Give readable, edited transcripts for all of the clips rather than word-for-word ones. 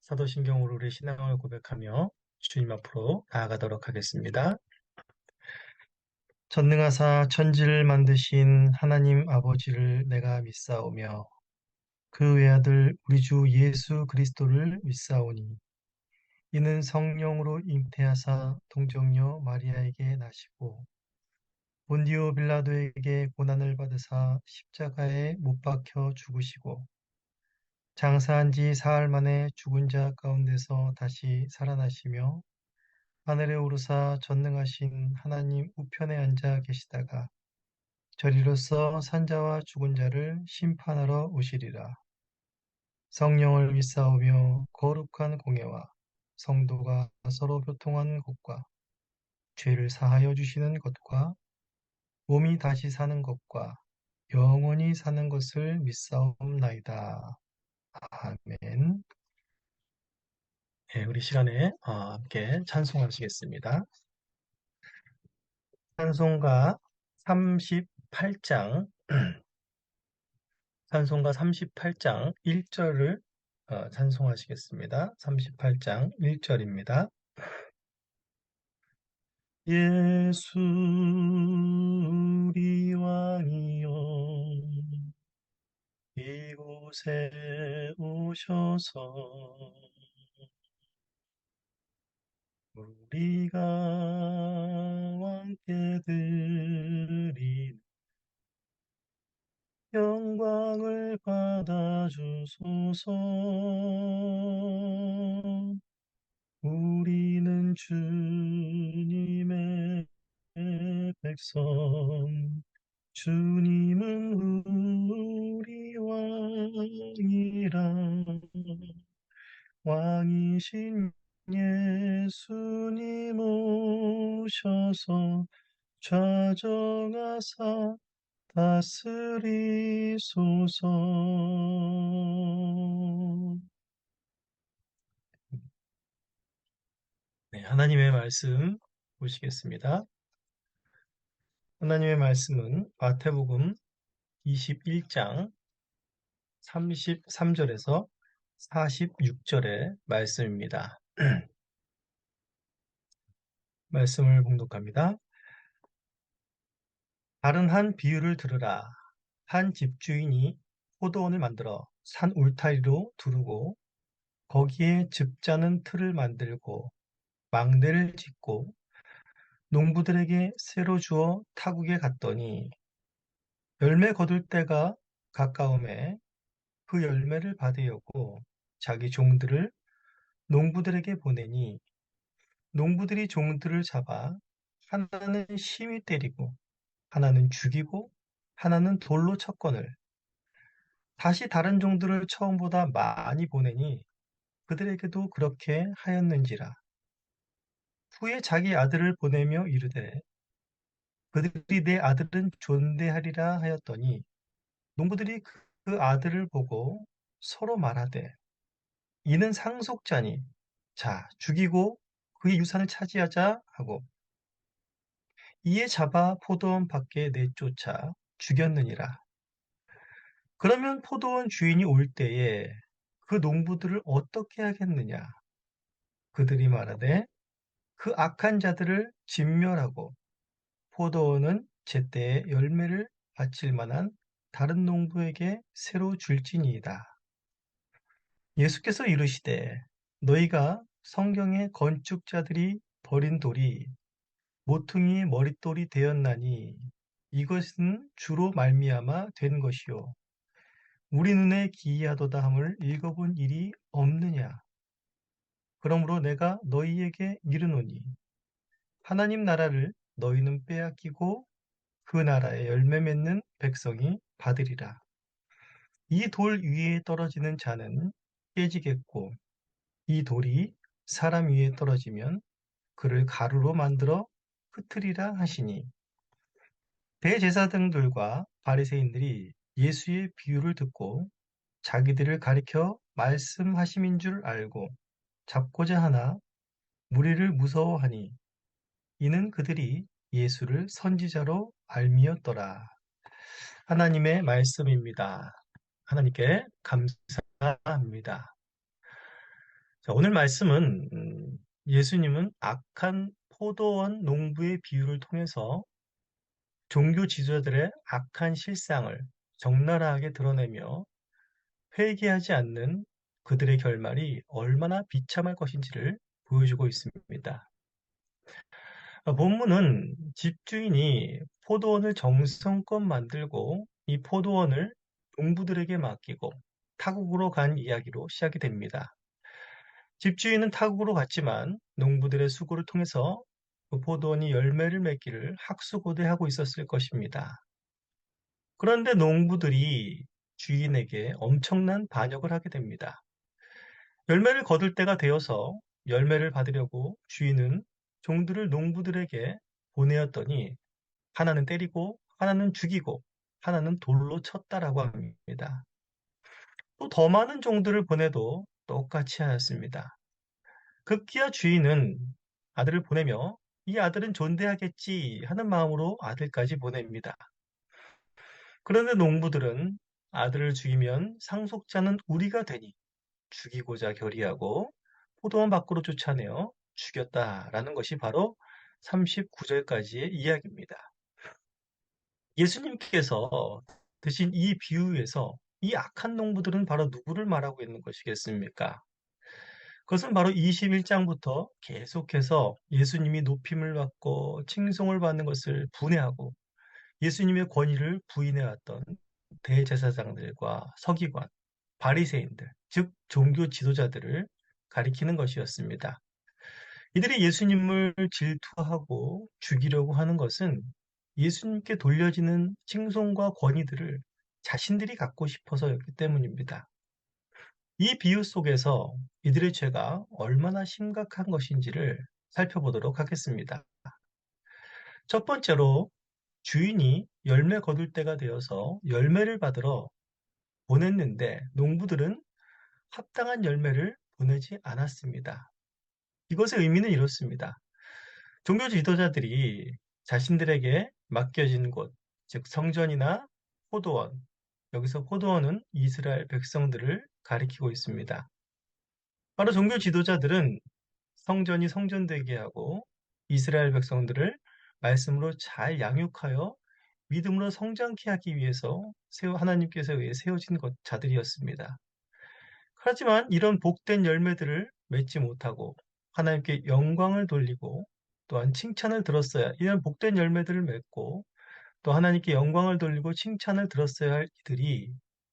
사도신경으로 우리 신앙을 고백하며 주님 앞으로 나아가도록 하겠습니다. 전능하사 천지를 만드신 하나님 아버지를 내가 믿사오며 그 외아들 우리 주 예수 그리스도를 믿사오니 이는 성령으로 잉태하사 동정녀 마리아에게 나시고 본디오 빌라도에게 고난을 받으사 십자가에 못 박혀 죽으시고 장사한 지 사흘 만에 죽은 자 가운데서 다시 살아나시며 하늘에 오르사 전능하신 하나님 우편에 앉아 계시다가 저리로서 산자와 죽은 자를 심판하러 오시리라. 성령을 믿사오며 거룩한 공예와 성도가 서로 교통하는 것과 죄를 사하여 주시는 것과 몸이 다시 사는 것과 영원히 사는 것을 믿사옵나이다. 아멘. 네, 우리 시간에 함께 찬송하시겠습니다. 찬송가 38장, 찬송가 38장 1절을 찬송하시겠습니다. 38장 1절입니다. 예수 우리 왕이여 이곳에 오셔서 우리가 왕께 드린 영광을 받아주소서. 우리는 주님의 백성, 주님은 우리 왕이라. 왕이신 예수님 오셔서 좌정하사 다스리소서. 네, 하나님의 말씀 보시겠습니다. 하나님의 말씀은 마태복음 21장 33절에서 46절의 말씀입니다. 말씀을 봉독합니다. 다른 한 비유를 들으라. 한 집주인이 포도원을 만들어 산 울타리로 두르고 거기에 즙 짜는 틀을 만들고 망대를 짓고 농부들에게 새로 주어 타국에 갔더니 열매 거둘 때가 가까움에 그 열매를 받으려고 자기 종들을 농부들에게 보내니 농부들이 종들을 잡아 하나는 심히 때리고 하나는 죽이고 하나는 돌로 쳤거늘 다시 다른 종들을 처음보다 많이 보내니 그들에게도 그렇게 하였는지라. 후에 자기 아들을 보내며 이르되 그들이 내 아들은 존대하리라 하였더니 농부들이 그 아들을 보고 서로 말하되 이는 상속자니 자 죽이고 그의 유산을 차지하자 하고 이에 잡아 포도원 밖에 내쫓아 죽였느니라. 그러면 포도원 주인이 올 때에 그 농부들을 어떻게 하겠느냐? 그들이 말하되 그 악한 자들을 진멸하고 포도원은 제때에 열매를 바칠 만한 다른 농부에게 새로 줄지니이다. 예수께서 이르시되 너희가 성경의 건축자들이 버린 돌이 모퉁이의 머릿돌이 되었나니 이것은 주로 말미암아 된 것이요 우리 눈에 기이하도다 함을 읽어본 일이 없느냐. 그러므로 내가 너희에게 이르노니 하나님 나라를 너희는 빼앗기고 그 나라에 열매 맺는 백성이 받으리라. 이 돌 위에 떨어지는 자는 깨지겠고 이 돌이 사람 위에 떨어지면 그를 가루로 만들어 흩으리라 하시니 대제사장들과 바리새인들이 예수의 비유를 듣고 자기들을 가리켜 말씀하심인 줄 알고 잡고자 하나 무리를 무서워하니 이는 그들이 예수를 선지자로 알미었더라. 하나님의 말씀입니다. 하나님께 감사합니다. 자, 오늘 말씀은 예수님은 악한 포도원 농부의 비유를 통해서 종교 지도자들의 악한 실상을 적나라하게 드러내며 회개하지 않는 그들의 결말이 얼마나 비참할 것인지를 보여주고 있습니다. 본문은 집주인이 포도원을 정성껏 만들고 이 포도원을 농부들에게 맡기고 타국으로 간 이야기로 시작이 됩니다. 집주인은 타국으로 갔지만 농부들의 수고를 통해서 그 포도원이 열매를 맺기를 학수고대하고 있었을 것입니다. 그런데 농부들이 주인에게 엄청난 반역을 하게 됩니다. 열매를 거둘 때가 되어서 열매를 받으려고 주인은 종들을 농부들에게 보내었더니 하나는 때리고 하나는 죽이고 하나는 돌로 쳤다라고 합니다. 또 더 많은 종들을 보내도 똑같이 하였습니다. 급기야 주인은 아들을 보내며 이 아들은 존대하겠지 하는 마음으로 아들까지 보냅니다. 그런데 농부들은 아들을 죽이면 상속자는 우리가 되니 죽이고자 결의하고 포도원 밖으로 쫓아내어 죽였다라는 것이 바로 39절까지의 이야기입니다. 예수님께서 드신 이 비유에서 이 악한 농부들은 바로 누구를 말하고 있는 것이겠습니까? 그것은 바로 21장부터 계속해서 예수님이 높임을 받고 칭송을 받는 것을 분해하고 예수님의 권위를 부인해왔던 대제사장들과 서기관, 바리새인들, 즉 종교 지도자들을 가리키는 것이었습니다. 이들이 예수님을 질투하고 죽이려고 하는 것은 예수님께 돌려지는 칭송과 권위들을 자신들이 갖고 싶어서였기 때문입니다. 이 비유 속에서 이들의 죄가 얼마나 심각한 것인지를 살펴보도록 하겠습니다. 첫 번째로 주인이 열매 거둘 때가 되어서 열매를 받으러 보냈는데 농부들은 합당한 열매를 보내지 않았습니다. 이것의 의미는 이렇습니다. 종교 지도자들이 자신들에게 맡겨진 곳, 즉 성전이나 포도원, 여기서 포도원은 이스라엘 백성들을 가리키고 있습니다. 바로 종교 지도자들은 성전이 성전되게 하고 이스라엘 백성들을 말씀으로 잘 양육하여 믿음으로 성장케 하기 위해서 하나님께서 의해 세워진 자들이었습니다. 하지만 이런 복된 열매들을 맺지 못하고 하나님께 영광을 돌리고 또한 칭찬을 들었어야 이런 복된 열매들을 맺고 또 하나님께 영광을 돌리고 칭찬을 들었어야 할 이들이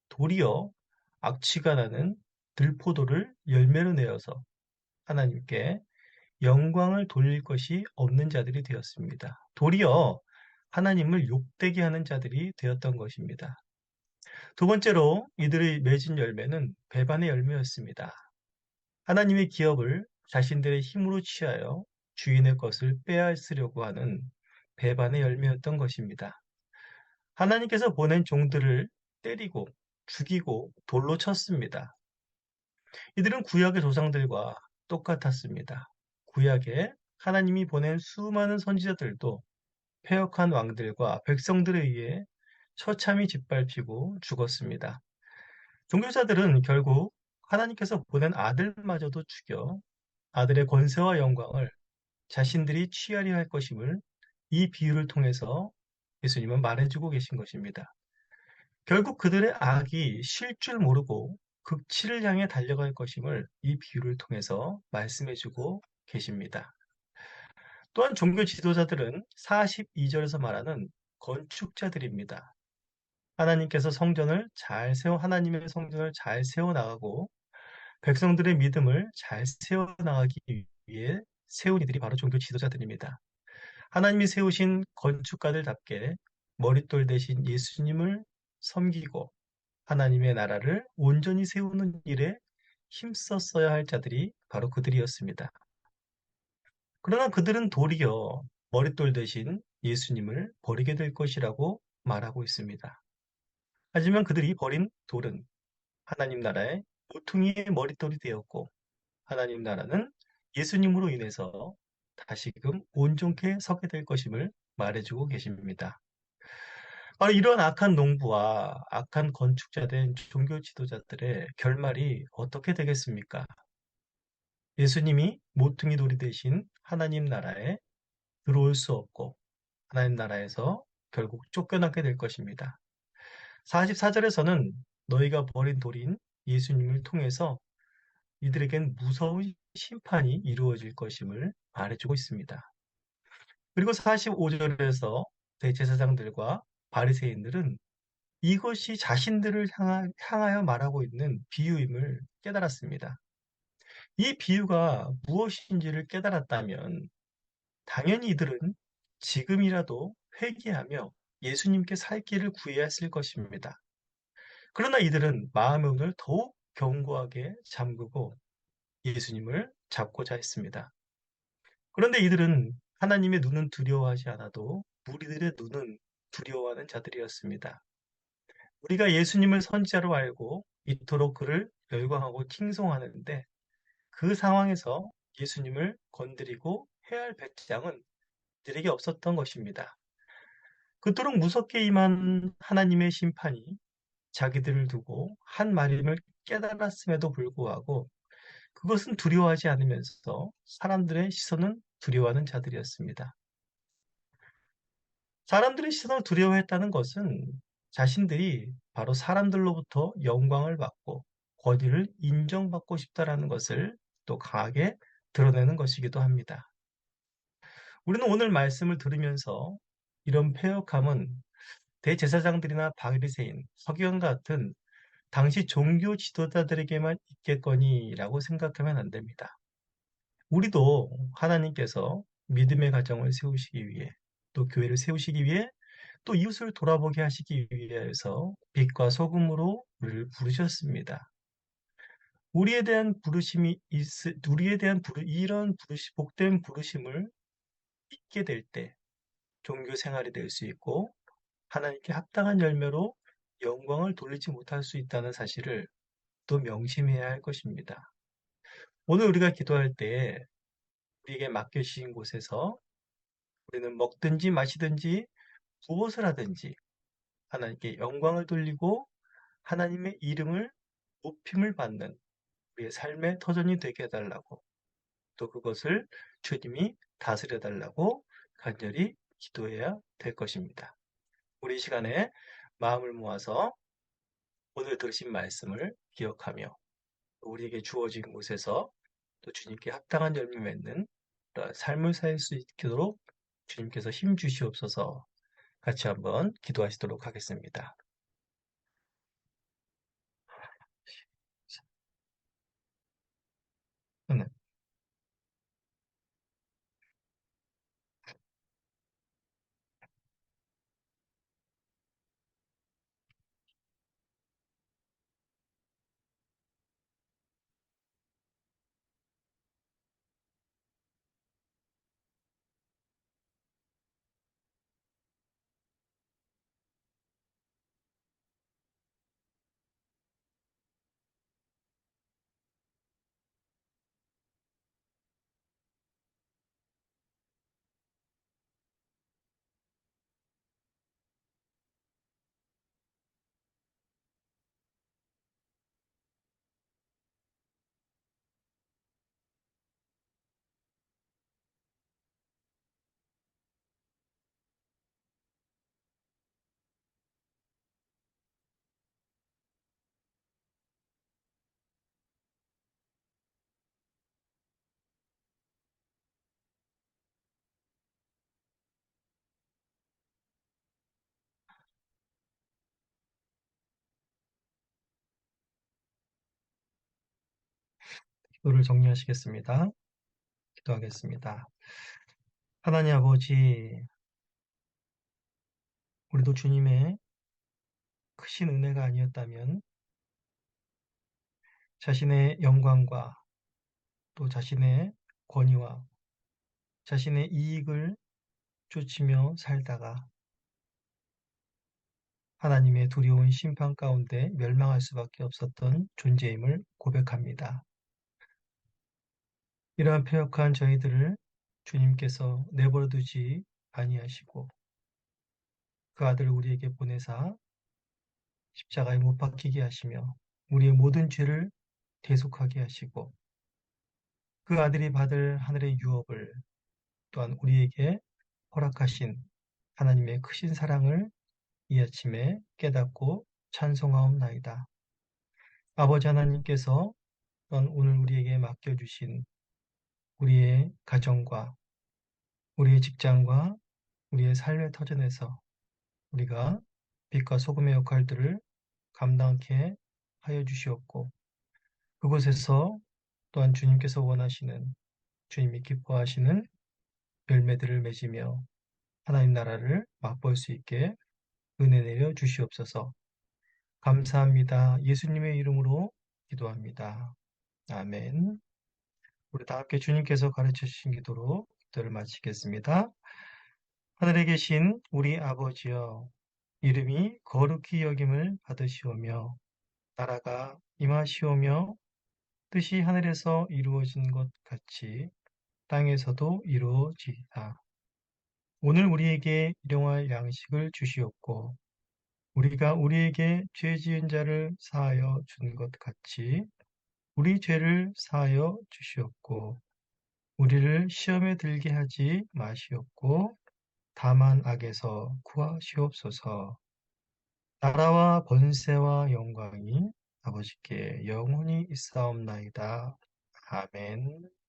도리어 악취가 나는 들포도를 열매로 내어서 하나님께 영광을 돌릴 것이 없는 자들이 되었습니다. 도리어 하나님을 욕되게 하는 자들이 되었던 것입니다. 두 번째로 이들의 맺은 열매는 배반의 열매였습니다. 하나님의 기업을 자신들의 힘으로 취하여 주인의 것을 빼앗으려고 하는 배반의 열매였던 것입니다. 하나님께서 보낸 종들을 때리고 죽이고 돌로 쳤습니다. 이들은 구약의 조상들과 똑같았습니다. 구약에 하나님이 보낸 수많은 선지자들도 패역한 왕들과 백성들에 의해 처참히 짓밟히고 죽었습니다. 종교자들은 결국 하나님께서 보낸 아들마저도 죽여 아들의 권세와 영광을 자신들이 취하려 할 것임을 이 비유를 통해서 예수님은 말해주고 계신 것입니다. 결국 그들의 악이 쉴 줄 모르고 극치를 향해 달려갈 것임을 이 비유를 통해서 말씀해주고 계십니다. 또한 종교 지도자들은 42절에서 말하는 건축자들입니다. 하나님의 성전을 잘 세워 나가고 백성들의 믿음을 잘 세워 나가기 위해 세운 이들이 바로 종교 지도자들입니다. 하나님이 세우신 건축가들답게 머릿돌 대신 예수님을 섬기고 하나님의 나라를 온전히 세우는 일에 힘썼어야 할 자들이 바로 그들이었습니다. 그러나 그들은 도리어 머릿돌 대신 예수님을 버리게 될 것이라고 말하고 있습니다. 하지만 그들이 버린 돌은 하나님 나라의 모퉁이의 머릿돌이 되었고 하나님 나라는 예수님으로 인해서 다시금 온전케 서게 될 것임을 말해주고 계십니다. 바로 이런 악한 농부와 악한 건축자된 종교 지도자들의 결말이 어떻게 되겠습니까? 예수님이 모퉁이 돌이 되신 하나님 나라에 들어올 수 없고 하나님 나라에서 결국 쫓겨나게 될 것입니다. 44절에서는 너희가 버린 돌인 예수님을 통해서 이들에겐 무서운 심판이 이루어질 것임을 말해주고 있습니다. 그리고 45절에서 대제사장들과 바리새인들은 이것이 자신들을 향하여 말하고 있는 비유임을 깨달았습니다. 이 비유가 무엇인지를 깨달았다면 당연히 이들은 지금이라도 회개하며 예수님께 살 길을 구해야 했을 것입니다. 그러나 이들은 마음의 문을 더욱 견고하게 잠그고 예수님을 잡고자 했습니다. 그런데 이들은 하나님의 눈은 두려워하지 않아도 무리들의 눈은 두려워하는 자들이었습니다. 우리가 예수님을 선지자로 알고 이토록 그를 열광하고 칭송하는데 그 상황에서 예수님을 건드리고 해야 할 배짱은 그들에게 없었던 것입니다. 그토록 무섭게 임한 하나님의 심판이 자기들을 두고 한 말임을 깨달았음에도 불구하고 그것은 두려워하지 않으면서 사람들의 시선은 두려워하는 자들이었습니다. 사람들의 시선을 두려워했다는 것은 자신들이 바로 사람들로부터 영광을 받고 권위를 인정받고 싶다라는 것을 또 강하게 드러내는 것이기도 합니다. 우리는 오늘 말씀을 들으면서 이런 패역함은 대제사장들이나 바리새인, 서기관 같은 당시 종교 지도자들에게만 있겠거니라고 생각하면 안 됩니다. 우리도 하나님께서 믿음의 가정을 세우시기 위해 또 교회를 세우시기 위해 또 이웃을 돌아보게 하시기 위해서 빛과 소금으로 우리를 부르셨습니다. 이런 복된 부르심을 믿게 될 때 종교 생활이 될 수 있고 하나님께 합당한 열매로 영광을 돌리지 못할 수 있다는 사실을 또 명심해야 할 것입니다. 오늘 우리가 기도할 때 우리에게 맡겨주신 곳에서 우리는 먹든지 마시든지 무엇을 하든지 하나님께 영광을 돌리고 하나님의 이름을 높임을 받는 우리의 삶의 터전이 되게 해달라고 또 그것을 주님이 다스려 달라고 간절히 기도해야 될 것입니다. 우리 이 시간에 마음을 모아서 오늘 들으신 말씀을 기억하며 우리에게 주어진 곳에서 또 주님께 합당한 열매 맺는 그런 삶을 살 수 있도록 주님께서 힘 주시옵소서. 같이 한번 기도하시도록 하겠습니다. 네. 기도를 정리하시겠습니다. 기도하겠습니다. 하나님 아버지, 우리도 주님의 크신 은혜가 아니었다면 자신의 영광과 또 자신의 권위와 자신의 이익을 쫓으며 살다가 하나님의 두려운 심판 가운데 멸망할 수밖에 없었던 존재임을 고백합니다. 이러한 패역한 저희들을 주님께서 내버려 두지 아니하시고 그 아들을 우리에게 보내사 십자가에 못 박히게 하시며 우리의 모든 죄를 대속하게 하시고 그 아들이 받을 하늘의 유업을 또한 우리에게 허락하신 하나님의 크신 사랑을 이 아침에 깨닫고 찬송하옵나이다. 아버지 하나님께서 또한 오늘 우리에게 맡겨주신 우리의 가정과 우리의 직장과 우리의 삶의 터전에서 우리가 빛과 소금의 역할들을 감당케 하여 주시옵고 그곳에서 또한 주님께서 원하시는 주님이 기뻐하시는 열매들을 맺으며 하나님 나라를 맛볼 수 있게 은혜 내려 주시옵소서. 감사합니다. 예수님의 이름으로 기도합니다. 아멘. 우리 다 함께 주님께서 가르쳐 주신 기도로 기도를 마치겠습니다. 하늘에 계신 우리 아버지여, 이름이 거룩히 여김을 받으시오며 나라가 임하시오며 뜻이 하늘에서 이루어진 것 같이 땅에서도 이루어지이다. 오늘 우리에게 일용할 양식을 주시옵고 우리가 우리에게 죄 지은 자를 사하여 준 것 같이 우리 죄를 사하여 주시옵고 우리를 시험에 들게 하지 마시옵고 다만 악에서 구하시옵소서. 나라와 번세와 영광이 아버지께 영원히 있사옵나이다. 아멘.